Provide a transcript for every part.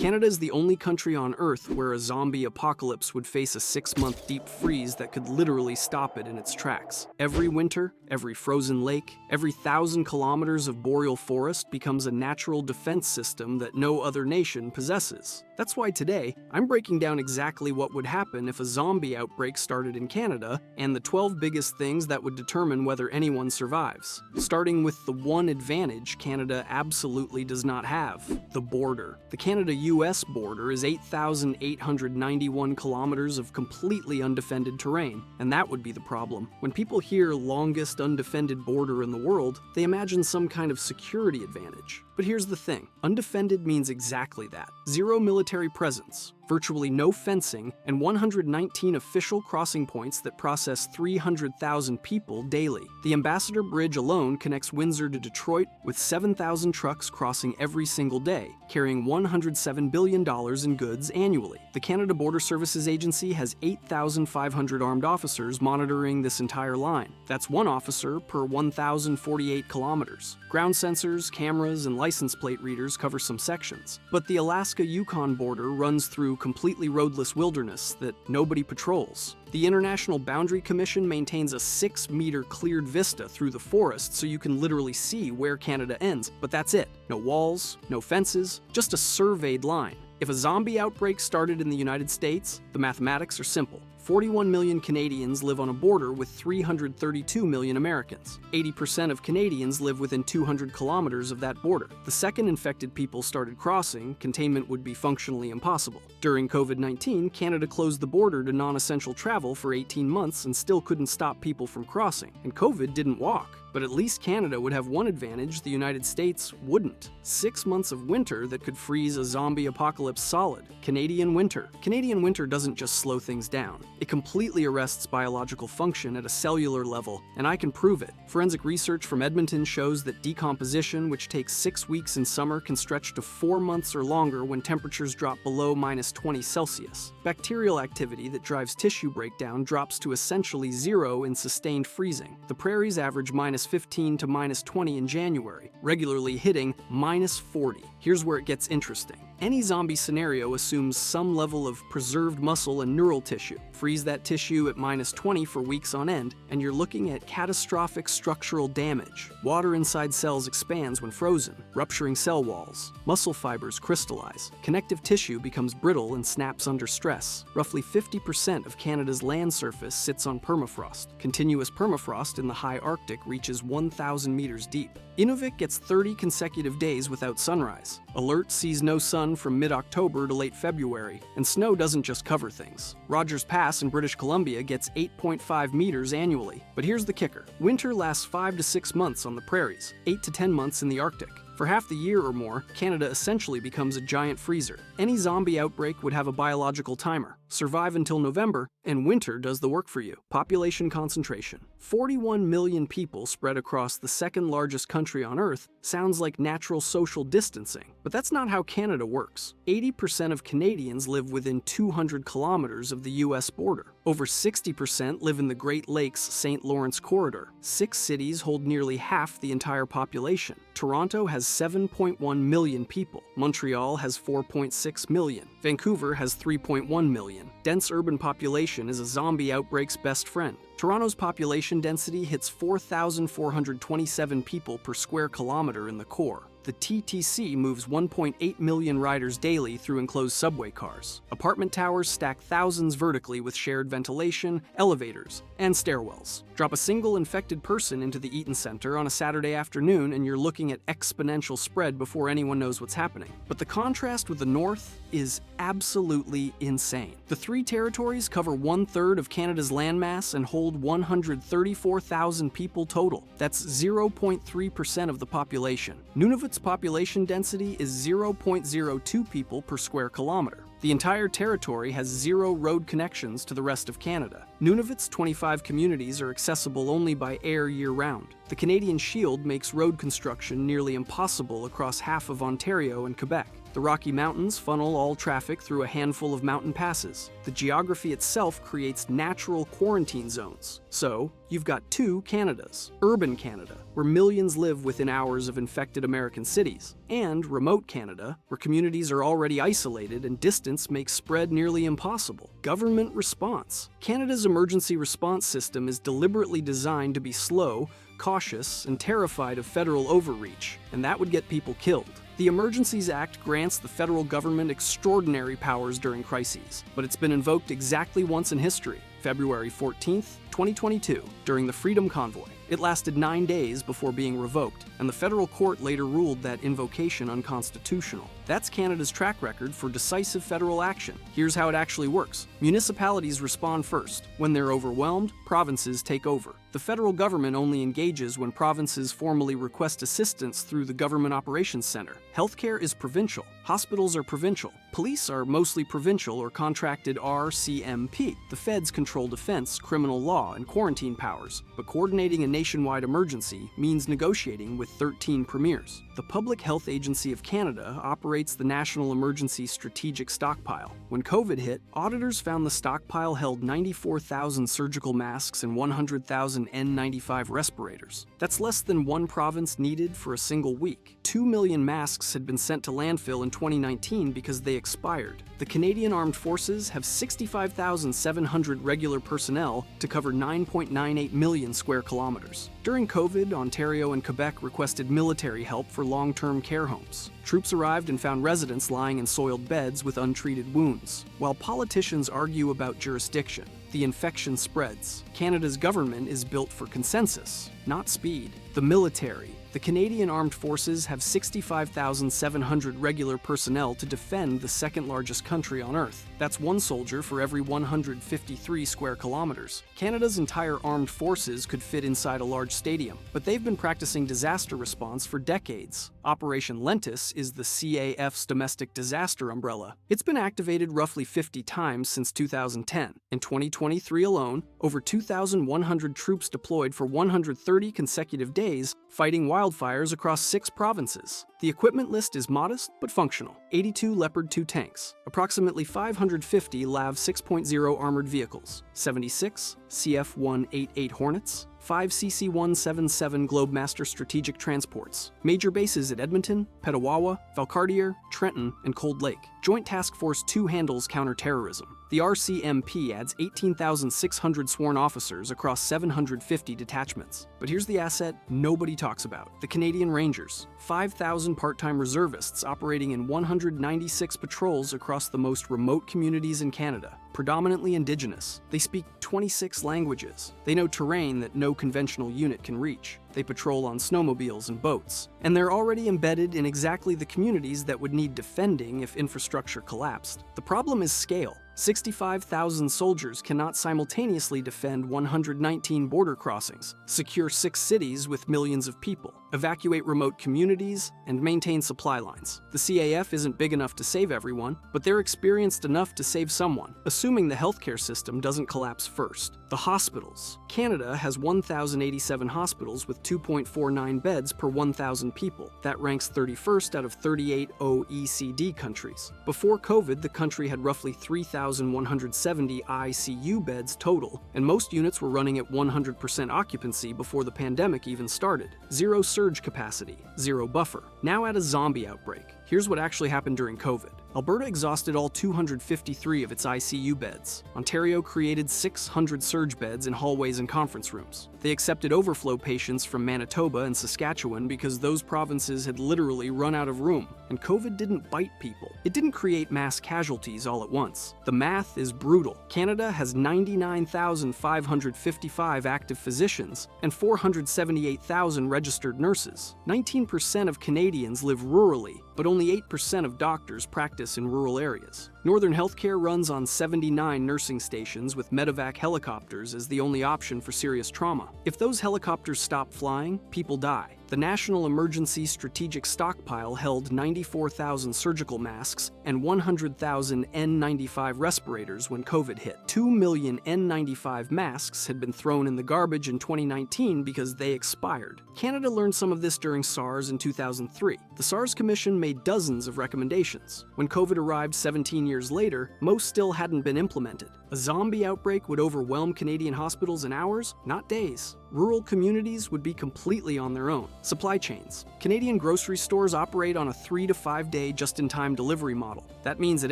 Canada is the only country on Earth where a zombie apocalypse would face a 6-month deep freeze that could literally stop it in its tracks. Every winter, every frozen lake, every 1,000 kilometers of boreal forest becomes a natural defense system that no other nation possesses. That's why today, I'm breaking down exactly what would happen if a zombie outbreak started in Canada and the 12 biggest things that would determine whether anyone survives. Starting with the one advantage Canada absolutely does not have: the border. The Canada-US border is 8,891 kilometers of completely undefended terrain, and that would be the problem. When people hear longest undefended border in the world, they imagine some kind of security advantage. But here's the thing, undefended means exactly that. Zero military presence, virtually no fencing, and 119 official crossing points that process 300,000 people daily. The Ambassador Bridge alone connects Windsor to Detroit, with 7,000 trucks crossing every single day, carrying $107 billion in goods annually. The Canada Border Services Agency has 8,500 armed officers monitoring this entire line. That's one officer per 1,048 kilometers. Ground sensors, cameras, and license plate readers cover some sections. But the Alaska-Yukon border runs through completely roadless wilderness that nobody patrols. The International Boundary Commission maintains a 6-meter cleared vista through the forest so you can literally see where Canada ends, but that's it. No walls, no fences, just a surveyed line. If a zombie outbreak started in the United States, the mathematics are simple. 41 million Canadians live on a border with 332 million Americans. 80% of Canadians live within 200 kilometers of that border. The second infected people started crossing, containment would be functionally impossible. During COVID-19, Canada closed the border to non-essential travel for 18 months and still couldn't stop people from crossing. And COVID didn't walk. But at least Canada would have one advantage the United States wouldn't: 6 months of winter that could freeze a zombie apocalypse solid. Canadian winter. Canadian winter doesn't just slow things down. It completely arrests biological function at a cellular level, and I can prove it. Forensic research from Edmonton shows that decomposition, which takes 6 weeks in summer, can stretch to 4 months or longer when temperatures drop below -20 Celsius. Bacterial activity that drives tissue breakdown drops to essentially zero in sustained freezing. The prairies average -15 to -20 in January, regularly hitting -40. Here's where it gets interesting. Any zombie scenario assumes some level of preserved muscle and neural tissue. Freeze that tissue at -20 for weeks on end, and you're looking at catastrophic structural damage. Water inside cells expands when frozen, rupturing cell walls. Muscle fibers crystallize. Connective tissue becomes brittle and snaps under stress. Roughly 50% of Canada's land surface sits on permafrost. Continuous permafrost in the high Arctic reaches 1,000 meters deep. Inuvik gets 30 consecutive days without sunrise. Alert sees no sun from mid-October to late February, and snow doesn't just cover things. Rogers Pass in British Columbia gets 8.5 meters annually. But here's the kicker. Winter lasts 5 to 6 months on the prairies, 8 to 10 months in the Arctic. For half the year or more, Canada essentially becomes a giant freezer. Any zombie outbreak would have a biological timer. Survive until November, and winter does the work for you. Population concentration. 41 million people spread across the second largest country on Earth sounds like natural social distancing. But that's not how Canada works. 80% of Canadians live within 200 kilometers of the US border. Over 60% live in the Great Lakes St. Lawrence corridor. 6 cities hold nearly half the entire population. Toronto has 7.1 million people. Montreal has 4.6 million. Vancouver has 3.1 million. Dense urban population is a zombie outbreak's best friend. Toronto's population density hits 4,427 people per square kilometer in the core. The TTC moves 1.8 million riders daily through enclosed subway cars. Apartment towers stack thousands vertically with shared ventilation, elevators, and stairwells. Drop a single infected person into the Eaton Centre on a Saturday afternoon and you're looking at exponential spread before anyone knows what's happening. But the contrast with the North is absolutely insane. The 3 territories cover 1/3 of Canada's landmass and hold 134,000 people total. That's 0.3% of the population. Nunavut's population density is 0.02 people per square kilometer. The entire territory has 0 road connections to the rest of Canada. Nunavut's 25 communities are accessible only by air year-round. The Canadian Shield makes road construction nearly impossible across half of Ontario and Quebec. The Rocky Mountains funnel all traffic through a handful of mountain passes. The geography itself creates natural quarantine zones. So, you've got two Canadas: urban Canada, where millions live within hours of infected American cities, and remote Canada, where communities are already isolated and distance makes spread nearly impossible. Government response. Canada's emergency response system is deliberately designed to be slow, cautious, and terrified of federal overreach, and that would get people killed. The Emergencies Act grants the federal government extraordinary powers during crises, but it's been invoked exactly once in history, February 14th, 2022, during the Freedom Convoy. It lasted 9 days before being revoked, and the federal court later ruled that invocation unconstitutional. That's Canada's track record for decisive federal action. Here's how it actually works. Municipalities respond first. When they're overwhelmed, provinces take over. The federal government only engages when provinces formally request assistance through the Government Operations Center. Healthcare is provincial. Hospitals are provincial. Police are mostly provincial or contracted RCMP. The feds control defense, criminal law, and quarantine powers, but coordinating a nationwide emergency means negotiating with 13 premiers. The Public Health Agency of Canada operates the National Emergency Strategic Stockpile. When COVID hit, auditors found the stockpile held 94,000 surgical masks and 100,000 N95 respirators. That's less than one province needed for a single week. 2 million masks had been sent to landfill in 2019 because they expired. The Canadian Armed Forces have 65,700 regular personnel to cover 9.98 million square kilometers. During COVID, Ontario and Quebec requested military help for long-term care homes. Troops arrived and found residents lying in soiled beds with untreated wounds. While politicians argue about jurisdiction, the infection spreads. Canada's government is built for consensus, not speed. The military. The Canadian Armed Forces have 65,700 regular personnel to defend the second largest country on Earth. That's one soldier for every 153 square kilometers. Canada's entire armed forces could fit inside a large stadium, but they've been practicing disaster response for decades. Operation Lentis is the CAF's domestic disaster umbrella. It's been activated roughly 50 times since 2010. In 2023 alone, over 2,100 troops deployed for 130 consecutive days, fighting wildfires across 6 provinces. The equipment list is modest but functional. 82 Leopard 2 tanks, approximately 550 LAV 6.0 armored vehicles, 76 CF-188 Hornets, 5 CC-177 Globemaster strategic transports, major bases at Edmonton, Petawawa, Valcartier, Trenton, and Cold Lake. Joint Task Force 2 handles counterterrorism. The RCMP adds 18,600 sworn officers across 750 detachments. But here's the asset nobody talks about: the Canadian Rangers. 5,000 part-time reservists operating in 196 patrols across the most remote communities in Canada, predominantly Indigenous. They speak 26 languages. They know terrain that no conventional unit can reach. They patrol on snowmobiles and boats. And they're already embedded in exactly the communities that would need defending if infrastructure collapsed. The problem is scale. 65,000 soldiers cannot simultaneously defend 119 border crossings, secure 6 cities with millions of people, evacuate remote communities, and maintain supply lines. The CAF isn't big enough to save everyone, but they're experienced enough to save someone, assuming the healthcare system doesn't collapse first. The hospitals. Canada has 1,087 hospitals with 2.49 beds per 1,000 people. That ranks 31st out of 38 OECD countries. Before COVID, the country had roughly 3,170 ICU beds total, and most units were running at 100% occupancy before the pandemic even started. Zero surge capacity, zero buffer. Now add a zombie outbreak. Here's what actually happened during COVID. Alberta exhausted all 253 of its ICU beds. Ontario created 600 surge beds in hallways and conference rooms. They accepted overflow patients from Manitoba and Saskatchewan because those provinces had literally run out of room. And COVID didn't bite people. It didn't create mass casualties all at once. The math is brutal. Canada has 99,555 active physicians and 478,000 registered nurses. 19% of Canadians live rurally, but only 8% of doctors practice in rural areas. Northern Healthcare runs on 79 nursing stations with medevac helicopters as the only option for serious trauma. If those helicopters stop flying, people die. The National Emergency Strategic Stockpile held 94,000 surgical masks and 100,000 N95 respirators when COVID hit. 2 million N95 masks had been thrown in the garbage in 2019 because they expired. Canada learned some of this during SARS in 2003. The SARS Commission made dozens of recommendations. When COVID arrived 17 years later, most still hadn't been implemented. A zombie outbreak would overwhelm Canadian hospitals in hours, not days. Rural communities would be completely on their own. Supply chains. Canadian grocery stores operate on a 3 to 5 day just-in-time delivery model. That means at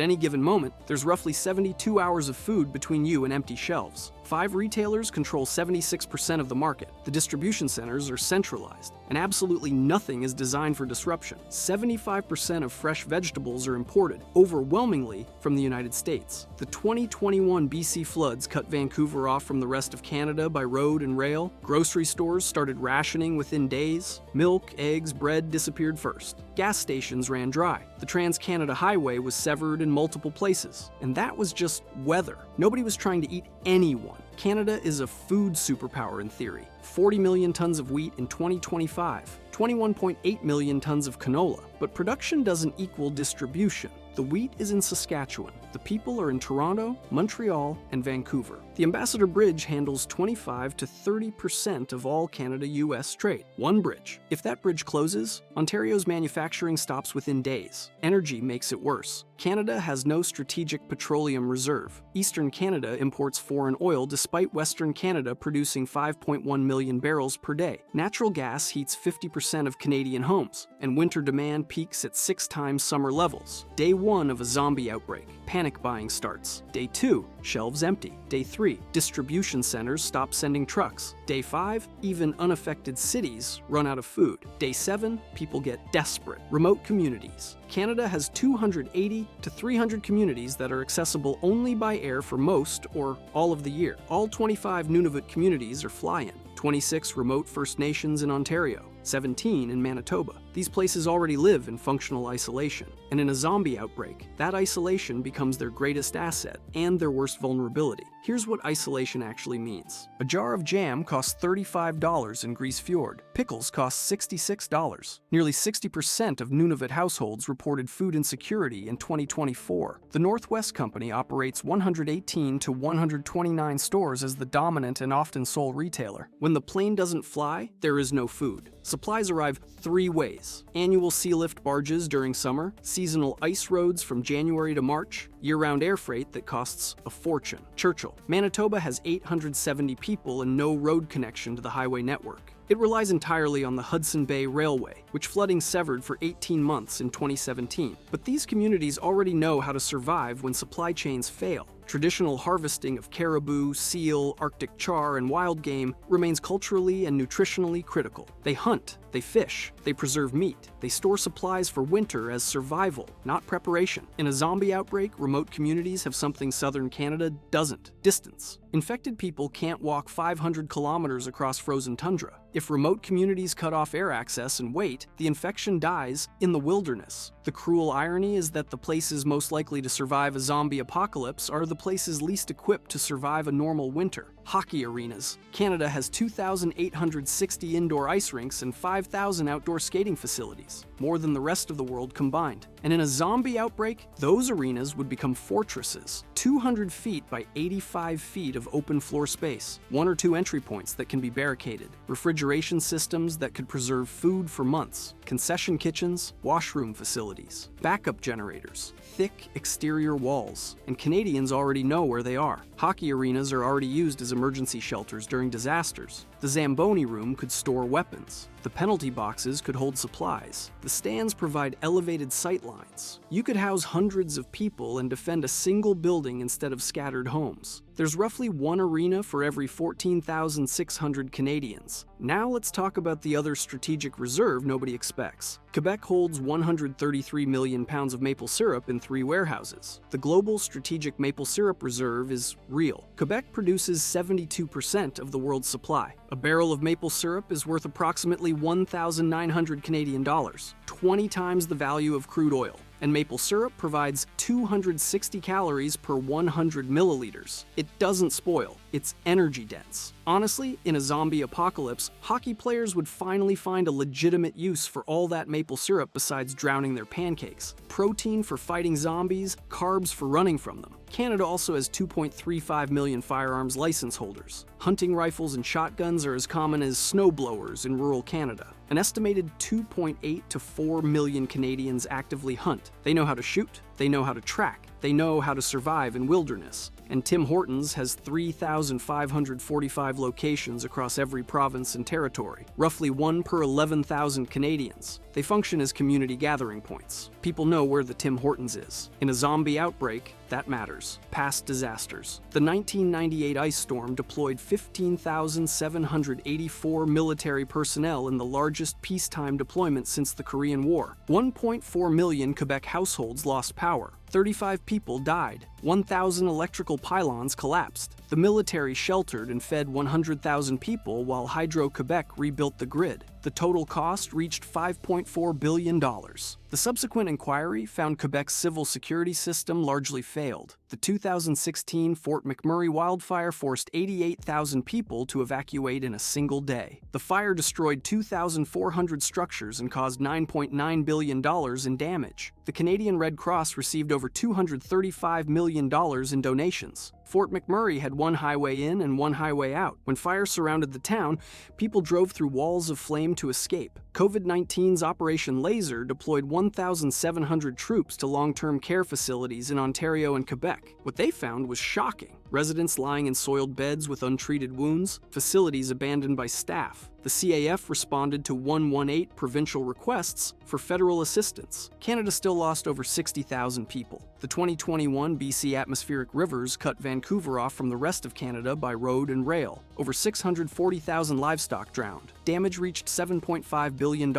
any given moment, there's roughly 72 hours of food between you and empty shelves. 5 retailers control 76% of the market. The distribution centers are centralized, and absolutely nothing is designed for disruption. 75% of fresh vegetables are imported, overwhelmingly from the United States. The 2021 BC floods cut Vancouver off from the rest of Canada by road and rail. Grocery stores started rationing within days. Milk, eggs, bread disappeared first. Gas stations ran dry. The Trans-Canada Highway was severed in multiple places. And that was just weather. Nobody was trying to eat anyone. Canada is a food superpower in theory. 40 million tons of wheat in 2025, 21.8 million tons of canola. But production doesn't equal distribution. The wheat is in Saskatchewan. The people are in Toronto, Montreal, and Vancouver. The Ambassador Bridge handles 25 to 30% of all Canada-US trade. One bridge. If that bridge closes, Ontario's manufacturing stops within days. Energy makes it worse. Canada has no strategic petroleum reserve. Eastern Canada imports foreign oil despite Western Canada producing 5.1 million barrels per day. Natural gas heats 50% of Canadian homes, and winter demand peaks at 6 times summer levels. Day 1 of a zombie outbreak. Panic buying starts. Day 2, shelves empty. Day 3, distribution centers stop sending trucks. Day 5, even unaffected cities run out of food. Day 7, people get desperate. Remote communities. Canada has 280 to 300 communities that are accessible only by air for most or all of the year. All 25 Nunavut communities are fly-in. 26 remote First Nations in Ontario, 17 in Manitoba. These places already live in functional isolation, and in a zombie outbreak, that isolation becomes their greatest asset and their worst vulnerability. Here's what isolation actually means. A jar of jam costs $35 in Grise Fiord. Pickles cost $66. Nearly 60% of Nunavut households reported food insecurity in 2024. The Northwest Company operates 118 to 129 stores as the dominant and often sole retailer. When the plane doesn't fly, there is no food. Supplies arrive 3 ways. Annual sea lift barges during summer, seasonal ice roads from January to March, year-round air freight that costs a fortune. Churchill. Manitoba has 870 people and no road connection to the highway network. It relies entirely on the Hudson Bay Railway, which flooding severed for 18 months in 2017. But these communities already know how to survive when supply chains fail. Traditional harvesting of caribou, seal, Arctic char, and wild game remains culturally and nutritionally critical. They hunt, they fish, they preserve meat, they store supplies for winter as survival, not preparation. In a zombie outbreak, remote communities have something southern Canada doesn't: distance. Infected people can't walk 500 kilometers across frozen tundra. If remote communities cut off air access and wait, the infection dies in the wilderness. The cruel irony is that the places most likely to survive a zombie apocalypse are the places least equipped to survive a normal winter. Hockey arenas. Canada has 2,860 indoor ice rinks and 5,000 outdoor skating facilities, more than the rest of the world combined. And in a zombie outbreak, those arenas would become fortresses. 200 feet by 85 feet of open floor space, 1 or 2 entry points that can be barricaded, refrigeration systems that could preserve food for months, concession kitchens, washroom facilities, backup generators, thick exterior walls, and Canadians already know where they are. Hockey arenas are already used as emergency shelters during disasters. The Zamboni room could store weapons. The penalty boxes could hold supplies. The stands provide elevated sight lines. You could house hundreds of people and defend a single building instead of scattered homes. There's roughly 1 arena for every 14,600 Canadians. Now let's talk about the other strategic reserve nobody expects. Quebec holds 133 million pounds of maple syrup in 3 warehouses. The global strategic maple syrup reserve is real. Quebec produces 72% of the world's supply. A barrel of maple syrup is worth approximately 1,900 Canadian dollars, 20 times the value of crude oil. and maple syrup provides 260 calories per 100 milliliters. It doesn't spoil, it's energy dense. Honestly, in a zombie apocalypse, hockey players would finally find a legitimate use for all that maple syrup besides drowning their pancakes. Protein for fighting zombies, carbs for running from them. Canada also has 2.35 million firearms license holders. Hunting rifles and shotguns are as common as snowblowers in rural Canada. An estimated 2.8 to 4 million Canadians actively hunt. They know how to shoot, they know how to track, they know how to survive in wilderness. And Tim Hortons has 3,545 locations across every province and territory, roughly 1 per 11,000 Canadians. They function as community gathering points. People know where the Tim Hortons is. In a zombie outbreak, that matters. Past disasters. The 1998 ice storm deployed 15,784 military personnel in the largest peacetime deployment since the Korean War. 1.4 million Quebec households lost power. 35 people died. 1,000 electrical pylons collapsed. The military sheltered and fed 100,000 people while Hydro-Quebec rebuilt the grid. The total cost reached $5.4 billion. The subsequent inquiry found Quebec's civil security system largely failed. The 2016 Fort McMurray wildfire forced 88,000 people to evacuate in a single day. The fire destroyed 2,400 structures and caused $9.9 billion in damage. The Canadian Red Cross received over $235 million in donations. Fort McMurray had one highway in and one highway out. When fire surrounded the town, people drove through walls of flame to escape. COVID-19's Operation Laser deployed 1,700 troops to long-term care facilities in Ontario and Quebec. What they found was shocking. Residents lying in soiled beds with untreated wounds, facilities abandoned by staff. The CAF responded to 118 provincial requests for federal assistance. Canada still lost over 60,000 people. The 2021 BC atmospheric rivers cut Vancouver off from the rest of Canada by road and rail. Over 640,000 livestock drowned. Damage reached $7.5 billion.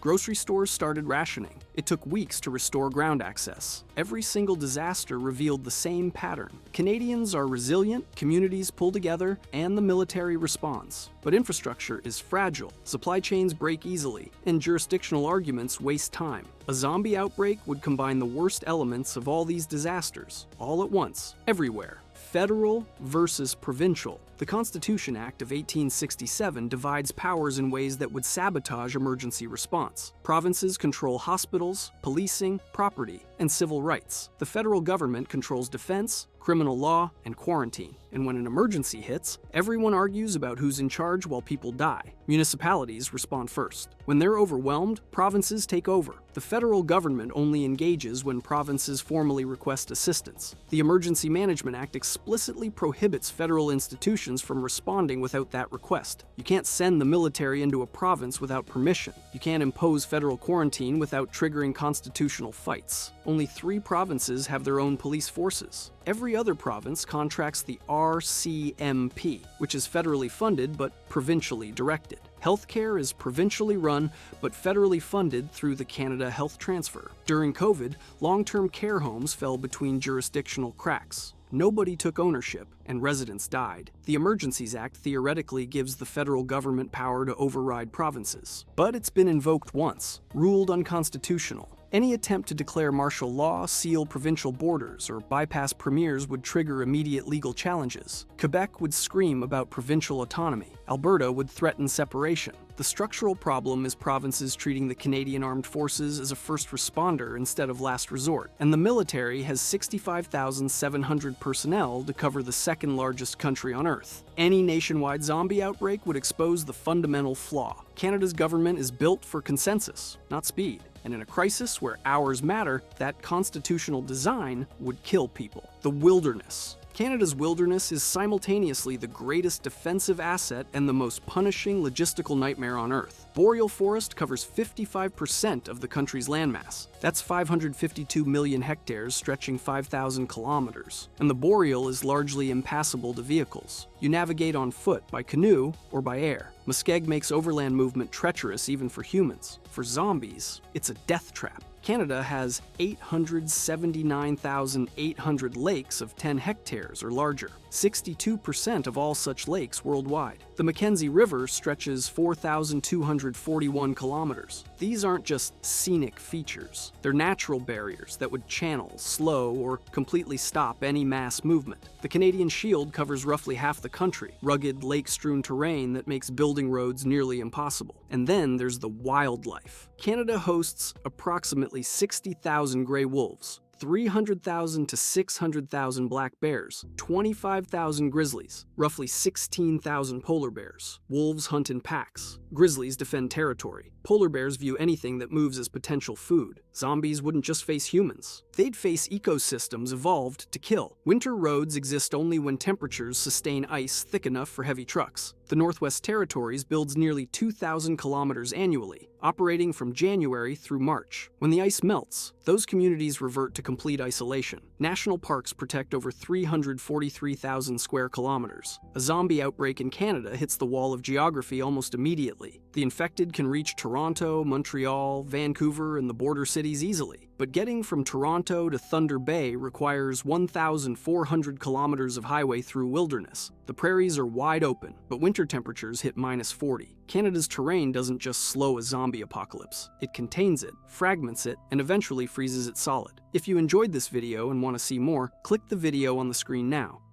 Grocery stores started rationing. It took weeks to restore ground access. Every single disaster revealed the same pattern. Canadians are resilient, communities pull together, and the military responds. But infrastructure is fragile, supply chains break easily, and jurisdictional arguments waste time. A zombie outbreak would combine the worst elements of all these disasters, all at once, everywhere. Federal versus provincial. The Constitution Act of 1867 divides powers in ways that would sabotage emergency response. Provinces control hospitals, policing, property, and civil rights. The federal government controls defense, criminal law, and quarantine. And when an emergency hits, everyone argues about who's in charge while people die. Municipalities respond first. When they're overwhelmed, provinces take over. The federal government only engages when provinces formally request assistance. The Emergency Management Act explicitly prohibits federal institutions from responding without that request. You can't send the military into a province without permission. You can't impose federal quarantine without triggering constitutional fights. Only 3 provinces have their own police forces. Every other province contracts the RCMP, which is federally funded but provincially directed. Healthcare is provincially run but federally funded through the Canada Health Transfer. During COVID, long-term care homes fell between jurisdictional cracks. Nobody took ownership, and residents died. The Emergencies Act theoretically gives the federal government power to override provinces. But it's been invoked once, ruled unconstitutional. Any attempt to declare martial law, seal provincial borders, or bypass premiers would trigger immediate legal challenges. Quebec would scream about provincial autonomy. Alberta would threaten separation. The structural problem is provinces treating the Canadian Armed Forces as a first responder instead of last resort, and the military has 65,700 personnel to cover the second largest country on Earth. Any nationwide zombie outbreak would expose the fundamental flaw. Canada's government is built for consensus, not speed. And in a crisis where hours matter, that constitutional design would kill people. The wilderness. Canada's wilderness is simultaneously the greatest defensive asset and the most punishing logistical nightmare on Earth. Boreal forest covers 55% of the country's landmass. That's 552 million hectares stretching 5,000 kilometers. And the boreal is largely impassable to vehicles. You navigate on foot, by canoe, or by air. Muskeg makes overland movement treacherous even for humans. For zombies, it's a death trap. Canada has 879,800 lakes of 10 hectares or larger, 62% of all such lakes worldwide. The Mackenzie River stretches 4,200 341 kilometers. These aren't just scenic features. They're natural barriers that would channel, slow, or completely stop any mass movement. The Canadian Shield covers roughly half the country, rugged, lake-strewn terrain that makes building roads nearly impossible. And then there's the wildlife. Canada hosts approximately 60,000 gray wolves, 300,000 to 600,000 black bears, 25,000 grizzlies, roughly 16,000 polar bears. Wolves hunt in packs. Grizzlies defend territory. Polar bears view anything that moves as potential food. Zombies wouldn't just face humans. They'd face ecosystems evolved to kill. Winter roads exist only when temperatures sustain ice thick enough for heavy trucks. The Northwest Territories builds nearly 2,000 kilometers annually, operating from January through March. When the ice melts, those communities revert to complete isolation. National parks protect over 343,000 square kilometers. A zombie outbreak in Canada hits the wall of geography almost immediately. The infected can reach Toronto, Montreal, Vancouver, and the border cities easily. But getting from Toronto to Thunder Bay requires 1,400 kilometers of highway through wilderness. The prairies are wide open, but winter temperatures hit -40. Canada's terrain doesn't just slow a zombie apocalypse. It contains it, fragments it, and eventually freezes it solid. If you enjoyed this video and want to see more, click the video on the screen now.